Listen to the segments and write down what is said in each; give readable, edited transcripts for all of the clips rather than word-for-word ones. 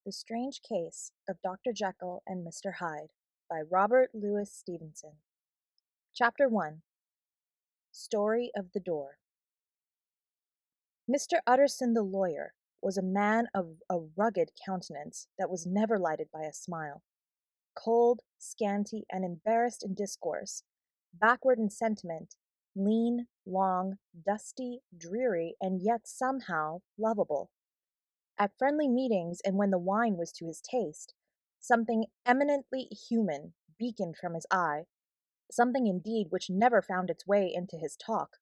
The Strange Case of Dr. Jekyll and Mr. Hyde by Robert Louis Stevenson. Chapter 1. Story of the Door. Mr. Utterson the lawyer was a man of a rugged countenance that was never lighted by a smile. Cold, scanty, and embarrassed in discourse, backward in sentiment, lean, long, dusty, dreary, and yet somehow lovable. At friendly meetings and when the wine was to his taste, something eminently human beaconed from his eye, something indeed which never found its way into his talk,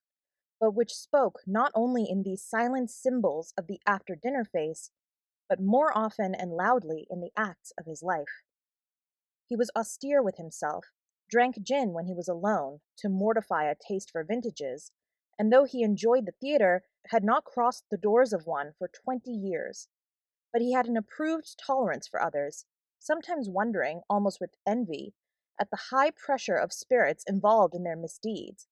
but which spoke not only in these silent symbols of the after-dinner face, but more often and loudly in the acts of his life. He was austere with himself, drank gin when he was alone, to mortify a taste for vintages, and though he enjoyed the theatre, had not crossed the doors of one for 20 years. But he had an approved tolerance for others, sometimes wondering, almost with envy, at the high pressure of spirits involved in their misdeeds,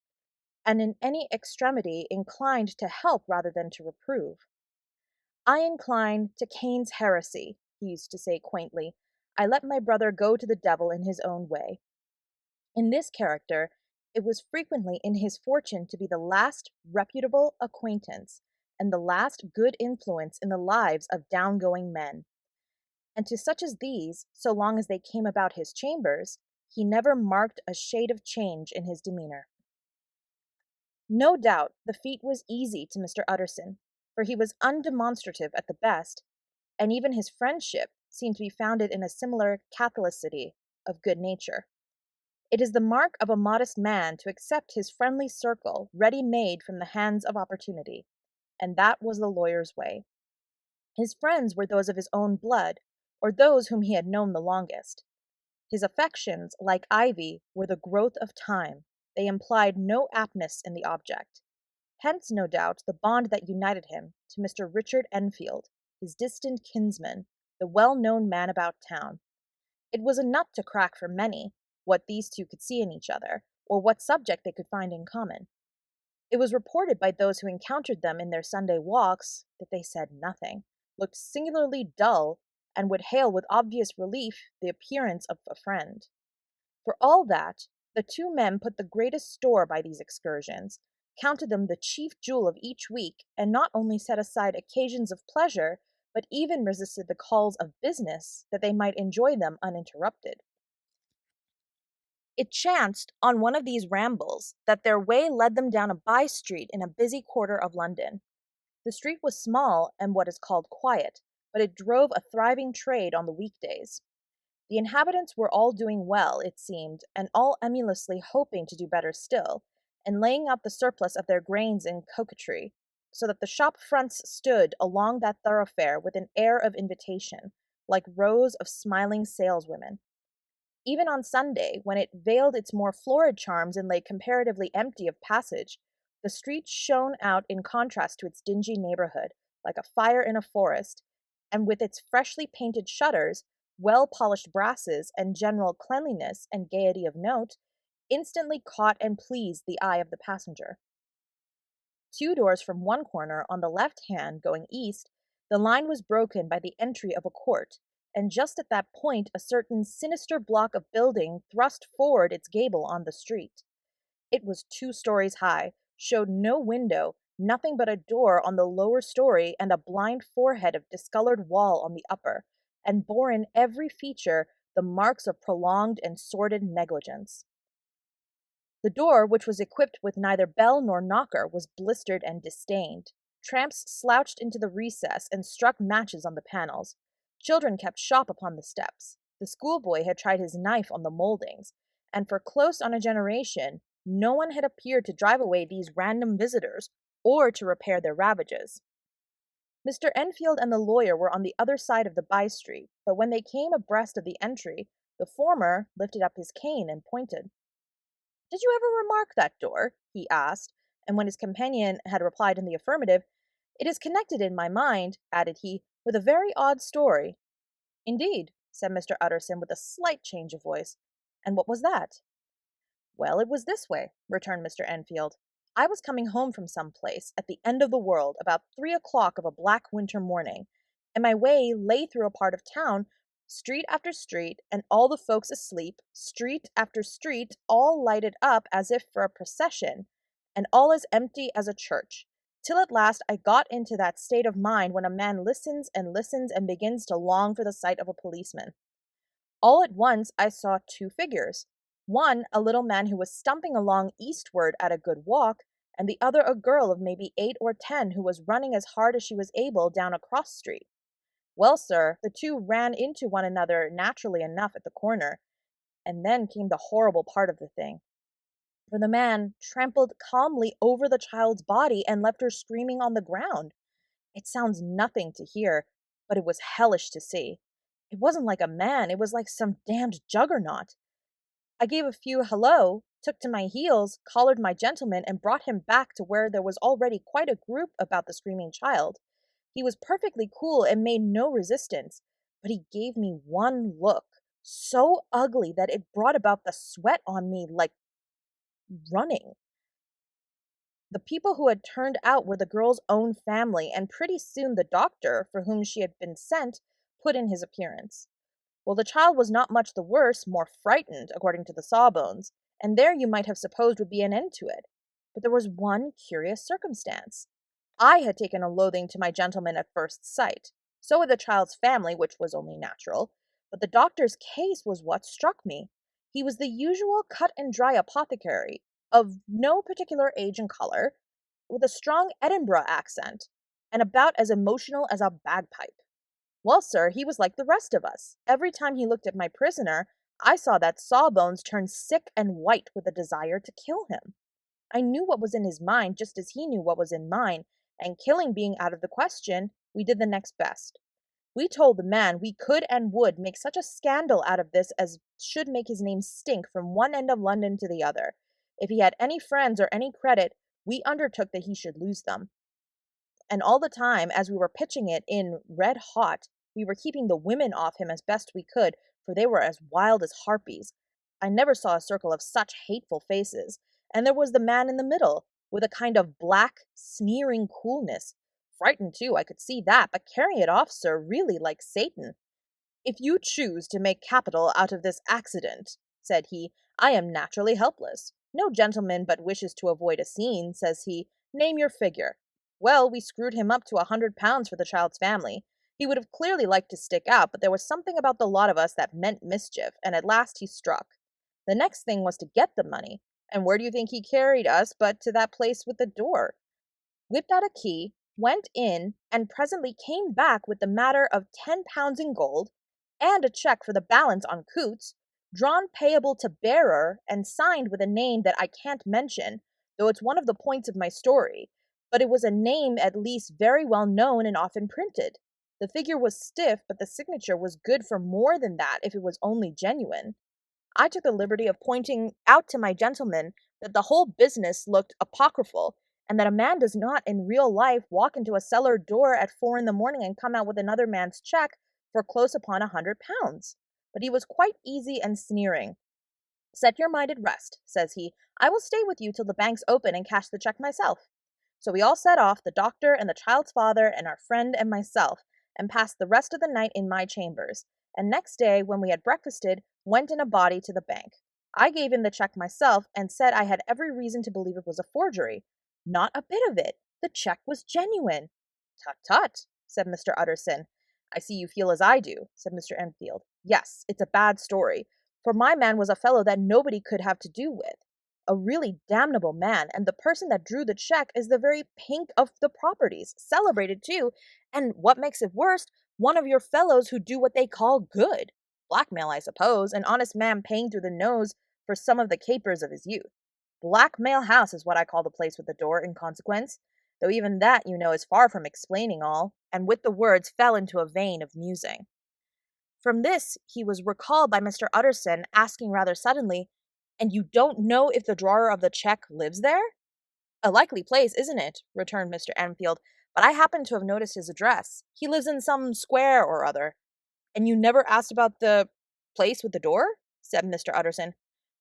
and in any extremity inclined to help rather than to reprove. "I incline to Cain's heresy," he used to say quaintly. "I let my brother go to the devil in his own way." In this character, it was frequently in his fortune to be the last reputable acquaintance and the last good influence in the lives of down-going men. And to such as these, so long as they came about his chambers, he never marked a shade of change in his demeanor. No doubt the feat was easy to Mr. Utterson, for he was undemonstrative at the best, and even his friendship seemed to be founded in a similar catholicity of good nature. It is the mark of a modest man to accept his friendly circle ready-made from the hands of opportunity, and that was the lawyer's way. His friends were those of his own blood, or those whom he had known the longest. His affections, like ivy, were the growth of time. They implied no aptness in the object. Hence, no doubt, the bond that united him to Mr. Richard Enfield, his distant kinsman, the well-known man about town. It was a nut to crack for many, what these two could see in each other, or what subject they could find in common. It was reported by those who encountered them in their Sunday walks that they said nothing, looked singularly dull, and would hail with obvious relief the appearance of a friend. For all that, the two men put the greatest store by these excursions, counted them the chief jewel of each week, and not only set aside occasions of pleasure, but even resisted the calls of business, that they might enjoy them uninterrupted. It chanced on one of these rambles that their way led them down a by-street in a busy quarter of London. The street was small and what is called quiet, but it drove a thriving trade on the weekdays. The inhabitants were all doing well, it seemed, and all emulously hoping to do better still, and laying out the surplus of their grains in coquetry, so that the shop fronts stood along that thoroughfare with an air of invitation, like rows of smiling saleswomen. Even on Sunday, when it veiled its more florid charms and lay comparatively empty of passage, the street shone out in contrast to its dingy neighborhood, like a fire in a forest, and with its freshly painted shutters, well-polished brasses, and general cleanliness and gaiety of note, instantly caught and pleased the eye of the passenger. Two doors from one corner, on the left hand, going east, the line was broken by the entry of a court, and just at that point a certain sinister block of building thrust forward its gable on the street. It was 2 stories high, showed no window, nothing but a door on the lower story and a blind forehead of discolored wall on the upper, and bore in every feature the marks of prolonged and sordid negligence. The door, which was equipped with neither bell nor knocker, was blistered and disdained. Tramps slouched into the recess and struck matches on the panels. Children kept shop upon the steps. The schoolboy had tried his knife on the mouldings, and for close on a generation, no one had appeared to drive away these random visitors, or to repair their ravages. Mr. Enfield and the lawyer were on the other side of the by-street, but when they came abreast of the entry, the former lifted up his cane and pointed. "Did you ever remark that door?" he asked, and when his companion had replied in the affirmative, "It is connected in my mind," added he, "with a very odd story." "Indeed," said Mr. Utterson with a slight change of voice. "And what was that?" "Well, it was this way," returned Mr. Enfield. "I was coming home from some place at the end of the world about 3 o'clock of a black winter morning, and my way lay through a part of town, street after street, and all the folks asleep, street after street, all lighted up as if for a procession, and all as empty as a church, till at last I got into that state of mind when a man listens and begins to long for the sight of a policeman. All at once I saw two figures. One, a little man who was stumping along eastward at a good walk, and the other a girl of maybe 8 or 10 who was running as hard as she was able down a cross street. Well, sir, the two ran into one another naturally enough at the corner, and then came the horrible part of the thing. For the man trampled calmly over the child's body and left her screaming on the ground. It sounds nothing to hear, but it was hellish to see. It wasn't like a man, it was like some damned juggernaut. I gave a few hello, took to my heels, collared my gentleman, and brought him back to where there was already quite a group about the screaming child. He was perfectly cool and made no resistance, but he gave me one look, so ugly that it brought about the sweat on me like running. The people who had turned out were the girl's own family, and pretty soon the doctor, for whom she had been sent, put in his appearance. Well, the child was not much the worse, more frightened, according to the sawbones, and there you might have supposed would be an end to it. But there was one curious circumstance. I had taken a loathing to my gentleman at first sight. So had the child's family, which was only natural. But the doctor's case was what struck me. He was the usual cut-and-dry apothecary, of no particular age and color, with a strong Edinburgh accent, and about as emotional as a bagpipe. Well, sir, he was like the rest of us. Every time he looked at my prisoner, I saw that Sawbones turn sick and white with a desire to kill him. I knew what was in his mind just as he knew what was in mine, and killing being out of the question, we did the next best. We told the man we could and would make such a scandal out of this as should make his name stink from one end of London to the other. If he had any friends or any credit, we undertook that he should lose them. And all the time, as we were pitching it in red hot, we were keeping the women off him as best we could, for they were as wild as harpies. I never saw a circle of such hateful faces. And there was the man in the middle, with a kind of black, sneering coolness. Frightened, too, I could see that, but carrying it off, sir, really like Satan. If you choose to make capital out of this accident, said he, I am naturally helpless. No gentleman but wishes to avoid a scene, says he. Name your figure. Well, we screwed him up to £100 for the child's family. He would have clearly liked to stick out, but there was something about the lot of us that meant mischief, and at last he struck. The next thing was to get the money, and where do you think he carried us but to that place with the door? Whipped out a key, went in, and presently came back with the matter of £10 in gold, and a cheque for the balance on Coots, drawn payable to bearer, and signed with a name that I can't mention, though it's one of the points of my story, but it was a name at least very well known and often printed. The figure was stiff, but the signature was good for more than that if it was only genuine. I took the liberty of pointing out to my gentleman that the whole business looked apocryphal, and that a man does not in real life walk into a cellar door at 4 in the morning and come out with another man's cheque for close upon £100. But he was quite easy and sneering. Set your mind at rest, says he. I will stay with you till the banks open and cash the cheque myself. So we all set off, the doctor and the child's father and our friend and myself, and passed the rest of the night in my chambers, and next day, when we had breakfasted, went in a body to the bank. I gave him the cheque myself, and said I had every reason to believe it was a forgery. Not a bit of it. The cheque was genuine. Tut, tut, said Mr. Utterson. I see you feel as I do, said Mr. Enfield. Yes, it's a bad story, for my man was a fellow that nobody could have to do with. A really damnable man, and the person that drew the cheque is the very pink of the properties, celebrated too, and what makes it worse, one of your fellows who do what they call good. Blackmail, I suppose, an honest man paying through the nose for some of the capers of his youth. Blackmail House is what I call the place with the door, in consequence, though even that, you know, is far from explaining all, and with the words fell into a vein of musing. From this he was recalled by Mr. Utterson, asking rather suddenly, And you don't know if the drawer of the cheque lives there? A likely place, isn't it? Returned Mr. Enfield, but I happen to have noticed his address. He lives in some square or other. And you never asked about the place with the door? Said Mr. Utterson.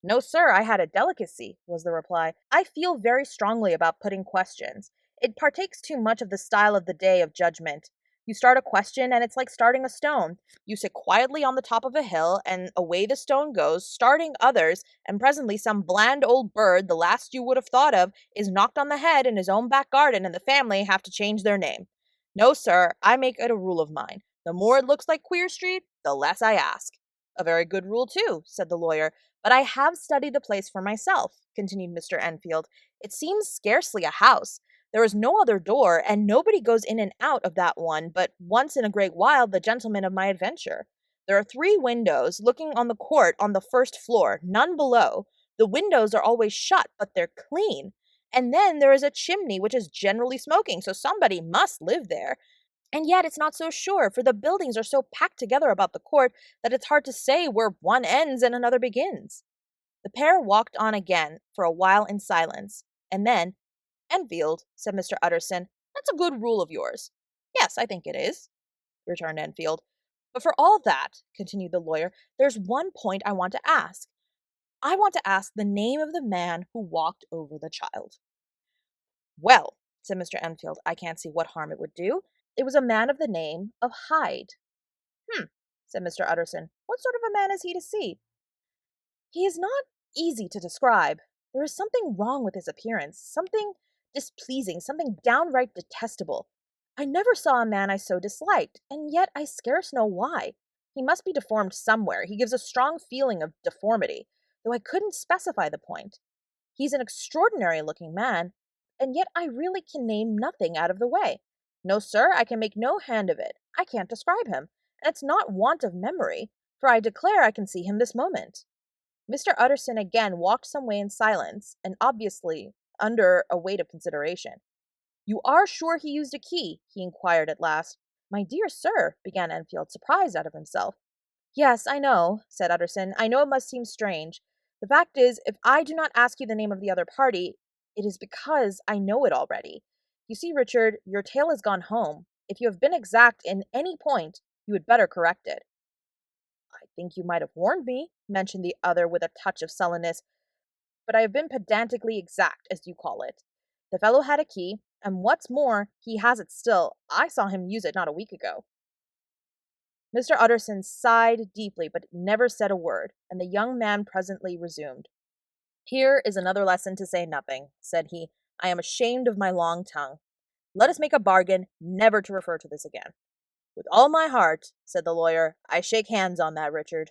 No, sir, I had a delicacy, was the reply. I feel very strongly about putting questions. It partakes too much of the style of the day of judgment. You start a question, and it's like starting a stone. You sit quietly on the top of a hill, and away the stone goes, starting others, and presently some bland old bird, the last you would have thought of, is knocked on the head in his own back garden, and the family have to change their name. No, sir, I make it a rule of mine. The more it looks like Queer Street, the less I ask. A very good rule, too, said the lawyer, but I have studied the place for myself, continued Mr. Enfield. It seems scarcely a house. There is no other door, and nobody goes in and out of that one but once in a great while the gentleman of my adventure. There are 3 windows looking on the court on the first floor, none below. The windows are always shut, but they're clean. And then there is a chimney which is generally smoking, so somebody must live there. And yet it's not so sure, for the buildings are so packed together about the court that it's hard to say where one ends and another begins. The pair walked on again for a while in silence, and then, Enfield, said Mr. Utterson, that's a good rule of yours. Yes, I think it is, returned Enfield. But for all that, continued the lawyer, there's one point I want to ask. I want to ask the name of the man who walked over the child. Well, said Mr. Enfield, I can't see what harm it would do. It was a man of the name of Hyde. Said Mr. Utterson. What sort of a man is he to see? He is not easy to describe. There is something wrong with his appearance, something displeasing, something downright detestable. I never saw a man I so disliked, and yet I scarce know why. He must be deformed somewhere. He gives a strong feeling of deformity, though I couldn't specify the point. He's an extraordinary-looking man, and yet I really can name nothing out of the way. No, sir, I can make no hand of it. I can't describe him, and it's not want of memory, for I declare I can see him this moment. Mr. Utterson again walked some way in silence, and obviously under a weight of consideration. You are sure he used a key? He inquired at last. My dear sir, began Enfield, surprised out of himself. Yes, I know, said Utterson. I know it must seem strange. The fact is, if I do not ask you the name of the other party, it is because I know it already. You see, Richard, your tale has gone home. If you have been exact in any point, you had better correct it. I think you might have warned me, mentioned the other with a touch of sullenness, but I have been pedantically exact, as you call it. The fellow had a key, and what's more, he has it still. I saw him use it not a week ago. Mr. Utterson sighed deeply, but never said a word, and the young man presently resumed. Here is another lesson to say nothing, said he. I am ashamed of my long tongue. Let us make a bargain never to refer to this again. With all my heart, said the lawyer. I shake hands on that, Richard.